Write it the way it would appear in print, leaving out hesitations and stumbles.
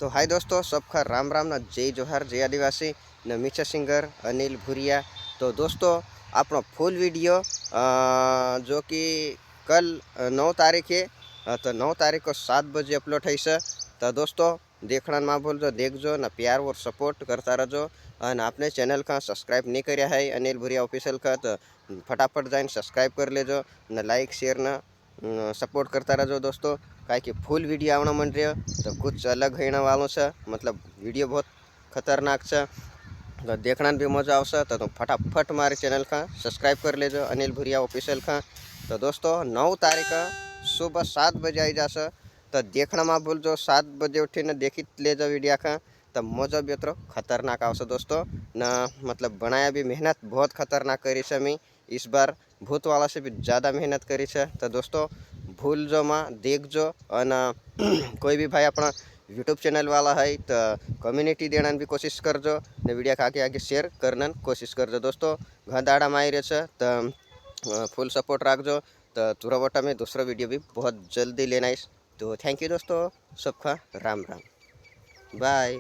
तो हाय दोस्तों, सबका राम राम ना जय जोहार जय आदिवासी न मीठा सिंगर अनिल भूरिया। तो दोस्तों આપણો ફૂલ વિડીયો जो कि कल 9 तारीखे तो 9 तारीख को 7 बजे अपलोड થઈ છે। तो दोस्तों देखना ना भूलજો, देखजो ना प्यार और सपोर्ट करता रहो। और आपने चैनल का सब्सक्राइब नहीं કર્યા है अनिल भूरिया ऑफिशियल का, तो फटाफट जाइन सब्सक्राइब कर लेजो ना लाइक शेयर ना सपोर्ट करता रहो दोस्तों। काहे कि फूल वीडियो आवना मन रहे तो कुछ अलग होने वालों से, मतलब वीडियो बहुत खतरनाक है। तो देखना भी मज़ा आवશે। तो फटाफट मारे चैनल का सब्सक्राइब कर लेजो अनिल भूरिया ऑफिशियल का। तो दोस्तों 9 तारीख सुबह 7 बजे आई जाशे। तो देखना में भूलजो, 7 बजे उठीने देखी लेजो वीडियो का। तो मज़ा भी अतरो खतरनाक आवશે दोस्तों ना, मतलब बनाया भी मेहनत बहुत खतरनाक करी है। मैं इस बार भूत वाला से भी ज़्यादा मेहनत करी है। तो दोस्तों भूलजो में देखजो। और कोई भी भाई अपना यूट्यूब चैनल वाला है तो कम्युनिटी देना भी कोशिश करजो ने वीडियो का आगे आगे शेयर करने कोशिश करजो दोस्तों। घણા દાડામાં આવી રહ્યો છે तो फुल सपोर्ट रखजो। तो तुरा वटा में दूसरा वीडियो भी बहुत जल्दी लेना है। तो थैंक यू दोस्तों, सबका राम राम, बाय।